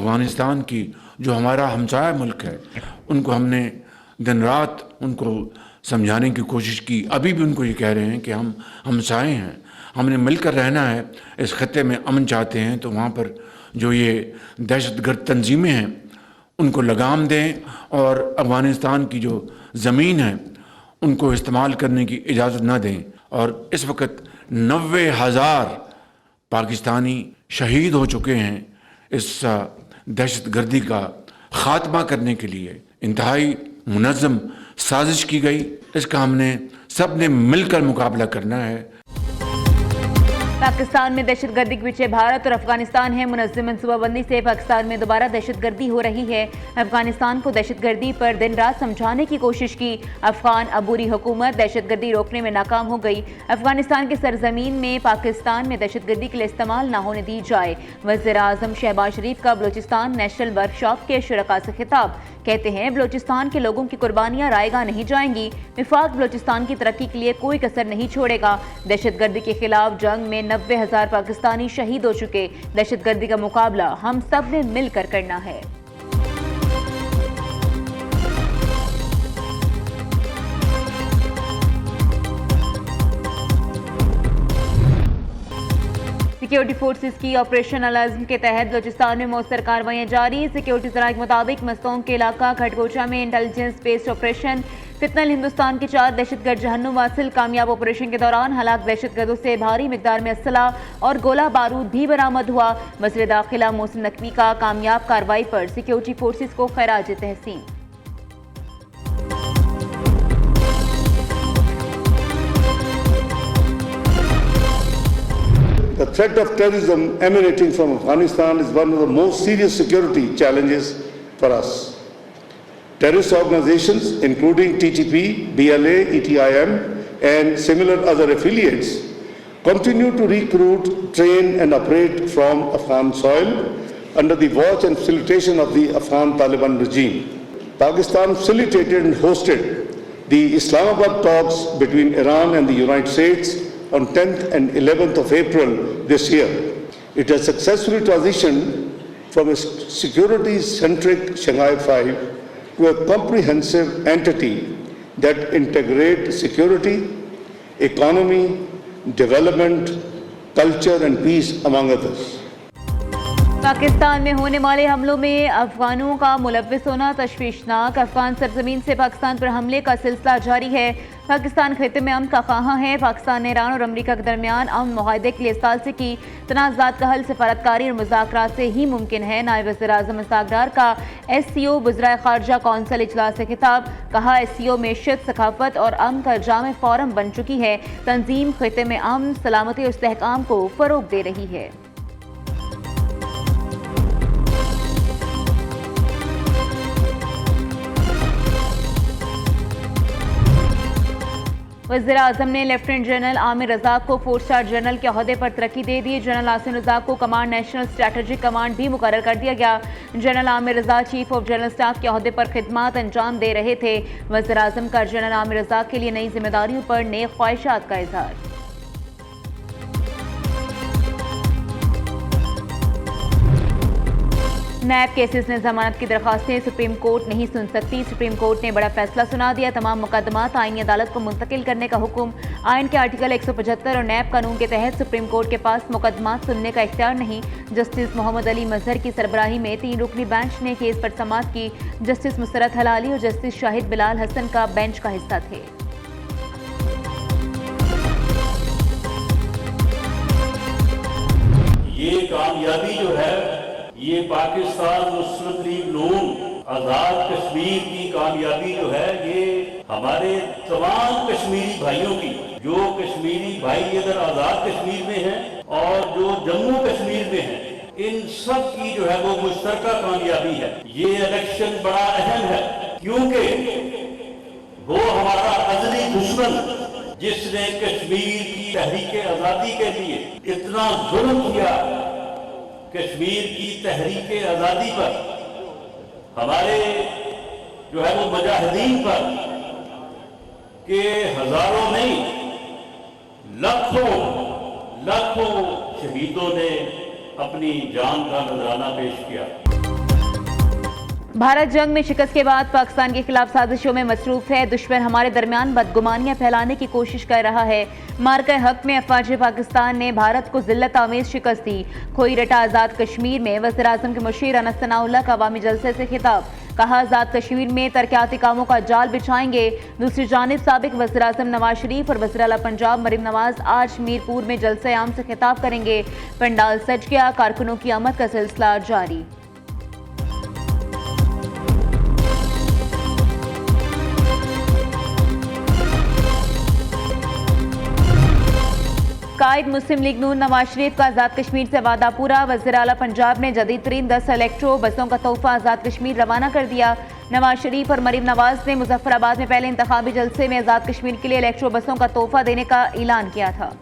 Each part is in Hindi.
अफ़गानिस्तान की जो हमारा हमसाया मुल्क है, उनको हमने दिन रात उनको समझाने की कोशिश की। अभी भी उनको ये कह रहे हैं कि हम हमसाए हैं, हमने मिलकर रहना है, इस खत्ते में अमन चाहते हैं, तो वहाँ पर जो ये दहशतगर्द तंजीमें हैं उनको लगाम दें और अफ़गानिस्तान की जो ज़मीन है उनको इस्तेमाल करने की इजाज़त ना दें। और इस वक्त 90,000 पाकिस्तानी शहीद हो चुके हैं इस दहशतगर्दी का ख़ात्मा करने के लिए। इंतहाई मुनज़्ज़म साजिश की गई, इसका हमने सब ने मिलकर मुकाबला करना है। पाकिस्तान में दहशतगर्दी के पीछे भारत और अफगानिस्तान है। मुनज़्ज़म मनसूबाबंदी से पाकिस्तान में दोबारा दहशतगर्दी हो रही है। अफगानिस्तान को दहशतगर्दी पर दिन रात समझाने की कोशिश की। अफगान अबूरी हुकूमत दहशतगर्दी रोकने में नाकाम हो गई। अफगानिस्तान की सरजमीन में पाकिस्तान में दहशतगर्दी के लिए इस्तेमाल न होने दी जाए। वज़ीर आज़म शहबाज शरीफ का बलूचिस्तान नेशनल वर्कशॉप के शुरका से खिताब। कहते हैं बलूचिस्तान के लोगों की कुर्बानियां रायगा नहीं जाएंगी। विफाक बलूचिस्तान की तरक्की के लिए कोई कसर नहीं छोड़ेगा। दहशतगर्दी के खिलाफ जंग में 90,000 पाकिस्तानी शहीद हो चुके। दहशतगर्दी का मुकाबला हम सब ने मिलकर करना है। सिक्योरिटी फोर्सेस की ऑपरेशन अल-अज़्म के तहत बलूचिस्तान में मौसर कार्रवाइयाँ जारी। सिक्योरिटी ज़राए के मुताबिक मस्तों के इलाका खटकोचा में इंटेलिजेंस बेस्ड ऑपरेशन फितनल हिंदुस्तान के 4 दहशतगर्द जहन्नुम वासिल। कामयाब ऑपरेशन के दौरान हलाक दहशतगर्दों से भारी मिकदार में असला और गोला बारूद भी बरामद हुआ। वज़ीर दाखिला मोहसिन नकवी का कामयाब कार्रवाई पर सिक्योरिटी फोर्सेस को खैराज तहसीन। The threat of terrorism emanating from Afghanistan is one of the most serious security challenges for us. Terrorist organizations, including TTP, BLA, ETIM, and similar other affiliates, continue to recruit, train, and operate from Afghan soil under the watch and facilitation of the Afghan Taliban regime. Pakistan facilitated and hosted the Islamabad talks between Iran and the United States on 10th and 11th of April this year. It has successfully transitioned from a security-centric Shanghai 5 to a comprehensive entity that integrates security, economy, development, culture and peace among others. Pakistan में होने वाले हमलों में अफगानों का मुलव्विस होना तशवीशनाक। अफगान सरजमीन से पाकिस्तान पर हमले का सिलसिला जारी है। पाकिस्तान खिते में अमन का ख्वाहां है। पाकिस्तान ने ईरान और अमरीका के दरमियान अमन मुआहदे के लिए इस साल से की तनाज़ात का हल सफारतकारी और मुज़ाकरात से ही मुमकिन है। नायब वज़ीर आज़म इस्तागरार का SCO वज़राए ख़ारजा कौंसिल इजलास से खिताब। कहा SCO मेशत, सखाफ़त और अमन का जामे फ़ोरम बन चुकी है। तंजीम खिते में अमन, सलामती और इस्तेहकाम को फ़रोग़ दे रही है। वज़ीर आज़म ने लेफ्टिनेंट जनरल आमिर रज़ाक को 4 स्टार जनरल के ओहदे पर तरक्की दे दी। जनरल आसिम रज़ाक को कमांड नेशनल स्ट्रैटेजिक कमांड भी मुकर्रर कर दिया गया। General Aamir Razzaq chief of general staff के ओहदे पर खिदमात अंजाम दे रहे थे। वज़ीर आज़म का जनरल आमिर रज़ाक के लिए नई जिम्मेदारियों पर नेक ख्वाहिशात का इज़हार। नैब केसेस में जमानत की दरखास्तें सुप्रीम कोर्ट नहीं सुन सकती। सुप्रीम कोर्ट ने बड़ा फैसला सुना दिया। तमाम मुकदमात आईनी अदालत को मुंतकिल करने का हुक्म। आइन के आर्टिकल 175 और नैब कानून के तहत सुप्रीम कोर्ट के पास मुकदमात सुनने का इख्तियार नहीं। जस्टिस मोहम्मद अली मजहर की सरबराही में 3 रुकनी बेंच ने केस पर समाअत की। जस्टिस मुसरत हलाली और जस्टिस शाहिद बिलाल हसन का बेंच का हिस्सा थे। ये कामयाबी जो है ये पाकिस्तान मुस्लिम लीग नून आजाद कश्मीर की कामयाबी जो है ये हमारे तमाम कश्मीरी भाइयों की, जो कश्मीरी भाई इधर आजाद कश्मीर में हैं और जो जम्मू कश्मीर में हैं, इन सब की जो है वो मुश्तरका कामयाबी है। ये इलेक्शन बड़ा अहम है क्योंकि वो हमारा अज़ली दुश्मन जिसने कश्मीर की तहरीक आजादी के लिए इतना जुल्म किया, कश्मीर की तहरीक आजादी पर, हमारे जो है वो मुजाहिदीन पर, के हजारों नहीं लाखों शहीदों ने अपनी जान का नजराना पेश किया। भारत जंग में शिकस्त के बाद पाकिस्तान के खिलाफ साजिशों में मसरूफ है। दुश्मन हमारे दरमियान बदगुमानियां फैलाने की कोशिश कर रहा है। मार्का हक में अफवाज पाकिस्तान ने भारत को जिल्लत आमेज शिकस्त दी। खोई रटा आज़ाद कश्मीर में वज़ीर आज़म के मुशीर अनस सनाउल्लाह का अवामी जलसे से खिताब। कहा, आज़ाद कश्मीर में तरक्याती कामों का जाल बिछाएंगे। दूसरी जानिब साबिक वज़ीर आज़म नवाज शरीफ और वज़ीर आला पंजाब मरीम नवाज आज मीरपुर में जलसे आम से खिताब करेंगे। पंडाल सज गया, कारकुनों की आमद का सिलसिला जारी। कायद मुस्लिम लीग नून नवाज शरीफ का आज़ाद कश्मीर से वादा पूरा। वज़ीर आला पंजाब ने जदीद तरीन 10 इलेक्ट्रो बसों का तोहफा आज़ाद कश्मीर रवाना कर दिया। नवाज शरीफ और मरीम नवाज ने मुजफ्फराबाद में पहले इंतखाबी जलसे में आज़ाद कश्मीर के लिए इलेक्ट्रो बसों का तोहफा देने का ऐलान किया था।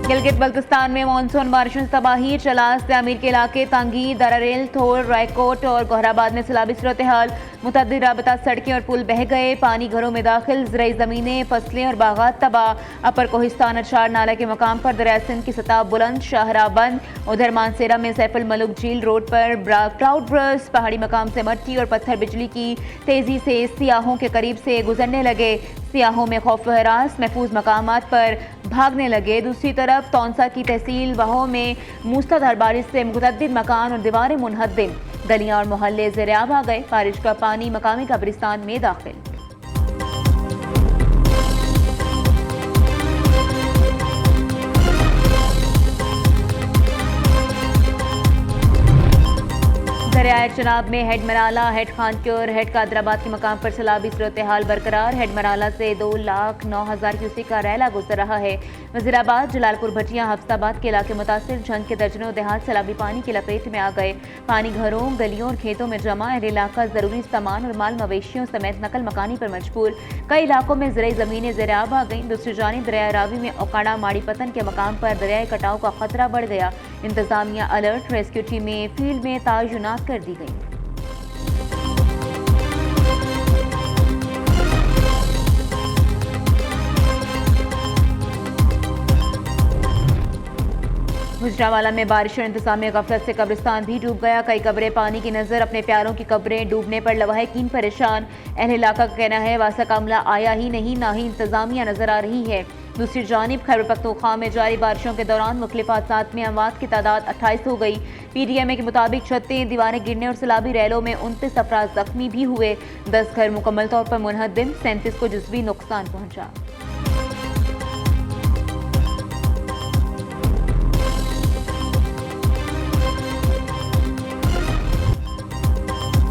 गिलगित बल्तिस्तान में मानसून बारिशों से तबाही। चलास तमीर के इलाके तांगी, दरारेल, थोर, रायकोट और गोहराबाद में सैलाबी सूरत हाल। मुतअद्दिद राबता सड़कें और पुल बह गए। पानी घरों में दाखिल, ज़रई ज़मीनें, फसलें और बागात तबाह। अपर कोहिस्तान अचार नाला के मकाम पर दरिया सिंध की सतह बुलंद, शाहराह बंद। उधर मानसेरा में सैफुल मलुक झील रोड पर क्लाउड बर्स्ट। पहाड़ी मकाम से मट्टी और पत्थर बिजली की तेजी से सियाहों के करीब से गुजरने लगे। सियाहों में खौफ व हरास, महफूज मकामात पर भागने लगे। दूसरी तरफ तौंसा की तहसील वहों में मूसलाधार बारिश से मुतअद्दिद मकान और दीवारें मुनहद्दिम। गलियां और मोहल्ले ज़ेर-ए-आब आ गए। बारिश का पानी मकामी कब्रिस्तान में दाखिल। दरियाए चनाब में हेड मराला, हेड खानक्योर, हेड कादराबाद के मकाम पर सैलाबी सूरत हाल बरकरार। हेड मराला से 2,09,000 क्यूसेक का रैला गुजर रहा है। वजीराबाद, जलालपुर, भटिया, हफ्साबाद के इलाके मुतासिर। झंग के दर्जनों देहात सैलाबी पानी की लपेट में आ गए। पानी घरों, गलियों और खेतों में जमा। अहले इलाका जरूरी सामान और माल मवेशियों समेत नकल मकानी पर मजबूर। कई इलाकों में ज़रई ज़मीनें ज़ेर-ए-आब आ गईं। दूसरी जानिब दरिया रावी में ओकाड़ा माड़ी पतन के मकाम पर दरियाई कटाव का खतरा बढ़ गया। इंतजामिया अलर्ट, रेस्क्यू टीमें फील्ड में तैनात कर दी गई। गुजरांवाला में बारिश और इंतजामिया गफलत से कब्रिस्तान भी डूब गया। कई कब्रें पानी की नजर, अपने प्यारों की कब्रें डूबने पर लवाहिकीन परेशान। अहले इलाका का कहना है वासा कामला आया ही नहीं, ना ही इंतजामिया नजर आ रही है। दूसरी जानिब खैबर पख्तूनख्वा में जारी बारिशों के दौरान मुख्तलिफ हादसात में अमवात की तादाद 28 हो गई। PDMA के मुताबिक छतें, दीवारें गिरने और सैलाबी रैलों में 29 अफराद जख्मी भी हुए। 10 घर मुकम्मल तौर पर मुनहद्दिम, 37 को जुज़वी नुकसान पहुंचा।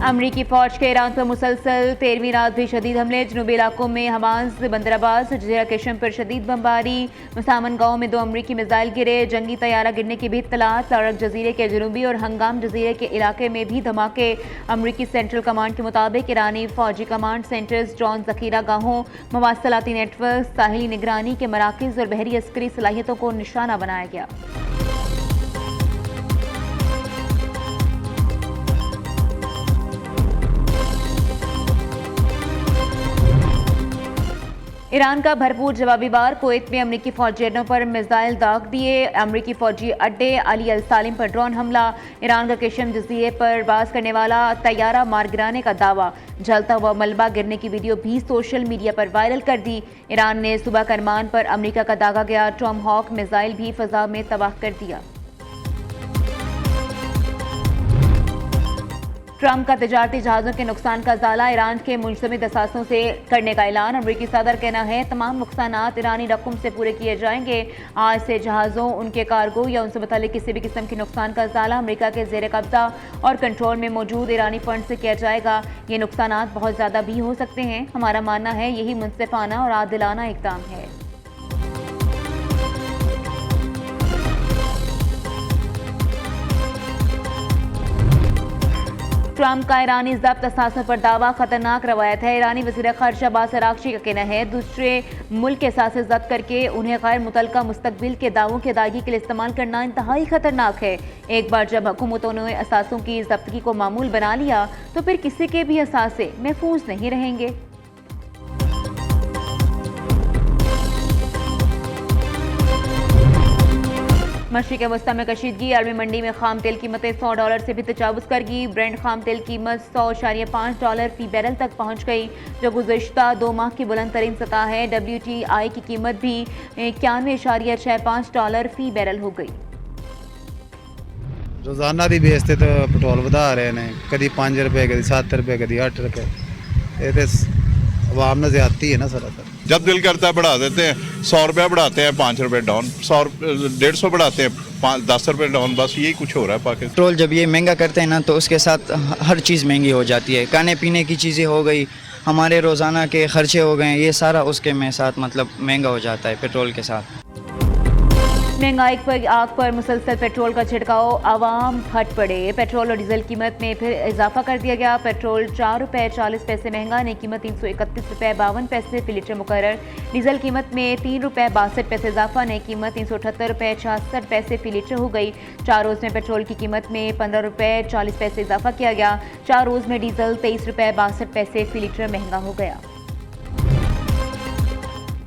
अमरीकी फौज के ईरान पर मुसलसल 13वीं रात भी शदीद हमले। जनूबी इलाकों में हमाज, बंदराबाद, जजीरा केशम पर शदीद बमबारी। मसामन गांव में 2 अमरीकी मिसाइल गिरे। जंगी तैयारा गिरने की भी इत्तलात। लारक जजीरे के जनूबी और हंगाम जजीरे के इलाके में भी धमाके। अमरीकी सेंट्रल कमांड के मुताबिक ईरानी फौजी कमांड सेंटर्स, ड्रोन जखीरा गाहों, मवासलाती नेटवर्क, साहिली निगरानी के मराकज़ और बहरी अस्करी सलाहियतों को निशाना बनाया गया। ईरान का भरपूर जवाबी वार। कुवैत में अमरीकी फौजी अड्डों पर मिसाइल दाग दिए। अमरीकी फौजी अड्डे अली अल सालिम पर ड्रोन हमला। ईरान का केशम जजीरे पर बाज करने वाला तैयारा मार गिराने का दावा। जलता हुआ मलबा गिरने की वीडियो भी सोशल मीडिया पर वायरल कर दी। ईरान ने सुबह करमान पर अमरीका का दागा गया टॉमहॉक मिसाइल भी फजा में तबाह कर दिया। ट्रंप का तिजारती जहाज़ों के नुकसान का ज़ाला। ईरान के मुंजमद असासों से करने का ऐलान। अमरीकी सदर कहना है तमाम नुकसानात ईरानी रकम से पूरे किए जाएंगे। आज से जहाज़ों, उनके कार्गो या उनसे मुतालिक किसी भी किस्म के नुकसान का ज़ाला अमरीका के ज़ेर कब्जा और कंट्रोल में मौजूद ईरानी फंड से किया जाएगा। ये नुकसानात बहुत ज़्यादा भी हो सकते हैं। हमारा मानना है यही मुनसिफाना और आदिलाना इक़दाम है। ट्रंप का ईरानी ज़ब्त असासों पर दावा खतरनाक रवायत है। ईरानी वज़ीर ख़ारिजा अब्बास अराग़ची का कहना है दूसरे मुल्क के असासे ज़ब्त करके उन्हें गैर मुतल्लका मुस्तक़बिल के दावों की अदायगी के लिए इस्तेमाल करना इंतहाई खतरनाक है। एक बार जब हुकूमतों ने असासों की ज़ब्तगी को मामूल बना लिया तो फिर किसी के भी असासे महफूज नहीं रहेंगे। मशरिक़ वस्ता में कशीदगी। आलमी मंडी में खाम तेल कीमतें $100 से भी तजावुज़ कर गई। ब्रेंट खाम तेल कीमत $100.5 फी बैरल तक पहुँच गई, जो गुज़श्ता 2 माह की बुलंद तरीन सतह है। WTI की कीमत भी $91.65 फी बैरल हो गई। रोज़ाना भी बेचते तो पेट्रोल बढ़ा रहे हैं, कभी 5 रुपये, कभी 7 रुपये, कभी 8 रुपये। ये तो अवाम में ज़्यादती है ना सरासर। जब दिल करता है बढ़ा देते हैं, 100 रुपया बढ़ाते हैं, 5 रुपये डाउन, 150 बढ़ाते हैं, 10 रुपये डाउन, बस यही कुछ हो रहा है पाकिस्तान। पेट्रोल जब ये महंगा करते हैं ना, तो उसके साथ हर चीज़ महंगी हो जाती है। खाने पीने की चीज़ें हो गई, हमारे रोज़ाना के खर्चे हो गए, ये सारा उसके में साथ मतलब महंगा हो जाता है पेट्रोल के साथ। महंगाई पर आग पर मुसलसल पेट्रोल का छिड़काव, आवाम फट पड़े। पेट्रोल और डीजल कीमत में फिर इजाफा कर दिया गया। पेट्रोल ₹4.40 महंगा, नई कीमत ₹331.52 फी लीटर मुकर्रर। डीजल कीमत में ₹3.62 इजाफा, नई कीमत ₹378.66 फी लीटर हो गई। 4 रोज़ में पेट्रोल की कीमत में ₹15.40 इजाफा किया गया। 4 रोज़ में डीजल ₹23.62 फी लीटर महंगा हो गया।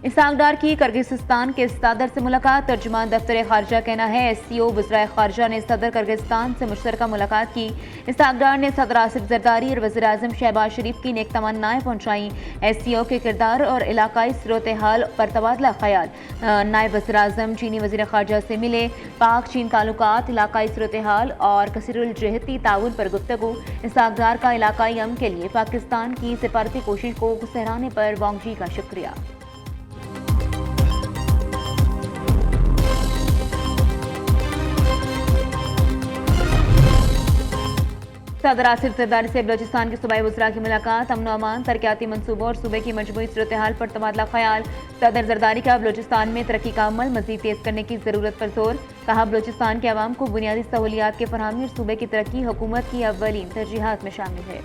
इसहाक डार की किर्गिस्तान के सदर से मुलाकात। तर्जुमान दफ्तर खारजा कहना है, SCO वज़राए खारजा ने सदर किर्गिस्तान से मुश्तरका मुलाकात की। इसहाक डार ने सदर आसिफ जरदारी और वज़ीर आज़म शहबाज शरीफ की नेक तमन्नाएं पहुँचाई। SCO के किरदार और इलाकाई सूरत हाल पर तबादला ख्याल। नायब वज़ीर आज़म चीनी वज़ीर खारजा से मिले। पाक चीन ताल्लुकात, इलाकाई सूरत हाल और कसीरुल जहती ताउन पर गुफ्तगू। इसहाक डार का इलाकाई अमन के लिए पाकिस्तान की सिफारती कोशिश को सहराने पर वांग जी का शुक्रिया। सदर आसिफ जरदारी से बलोचिस्तान के सूबाई वज़रा की मुलाकात। अमन अमान, तरक्याती मनसूबों और सूबे की मजमूई सूरत हाल पर तबादला ख्याल। सदर जरदारी का बलोचिस्तान में तरक्की का अमल मज़ीद तेज़ करने की ज़रूरत पर जोर। कहा, बलोचिस्तान के अवाम को बुनियादी सहूलियात के फरहमी और सूबे की तरक्की हुकूमत की अव्वलीन तरजीहात में शामिल है।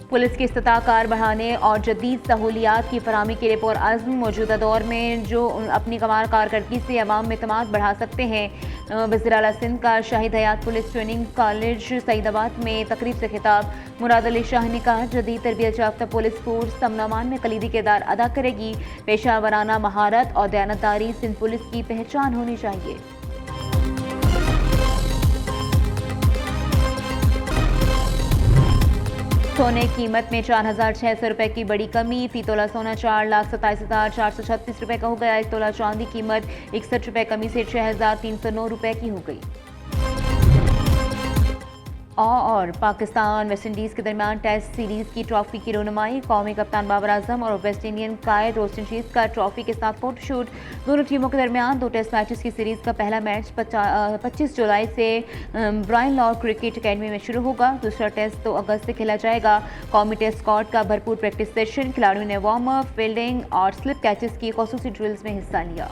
पुलिस की इस्तिताअ कार बढ़ाने और जदीद सहूलियात की फराहमी के लिए पुरअज़्म। मौजूदा दौर में जो अपनी कमाल कारकर्दगी से अवाम में एतमाद बढ़ा सकते हैं। वज़ीर आला सिंध का शाहिद हयात पुलिस ट्रेनिंग कॉलेज सईदाबाद में तकरीब से खिताब। मुराद अली शाह ने कहा, जदीद तरबियत याफ्ता पुलिस फोर्स अमन अमान में कलीदी किरदार अदा करेगी। पेशा वराना महारत और दयानतदारी सिंध पुलिस की पहचान होनी चाहिए। सोने की कीमत में 4,600 रुपये की बड़ी कमी। फी तोला सोना 4,27,436 रुपये का हो गया। 1 तोला चांदी कीमत 61 रुपये कमी से 6,309 रुपये की हो गई। और पाकिस्तान वेस्ट इंडीज़ के दरमियान टेस्ट सीरीज़ की ट्रॉफी की रोनुमाई। कौमी कप्तान बाबर आजम और वेस्ट इंडियन कायद रोस्टन चीज़ का ट्रॉफी के साथ फोटोशूट। दोनों टीमों के दरमियान 2 टेस्ट मैचेस की सीरीज़ का पहला मैच 25 जुलाई से ब्रायन लॉ क्रिकेट अकेडमी में शुरू होगा। दूसरा टेस्ट 2 अगस्त से खेला जाएगा। कौमी टेस्ट स्क्वाड का भरपूर प्रैक्टिस सेशन। खिलाड़ियों ने वार्म अप, फील्डिंग और स्लिप कैचेस की ख़ुसूसी ड्रिल्स में हिस्सा लिया।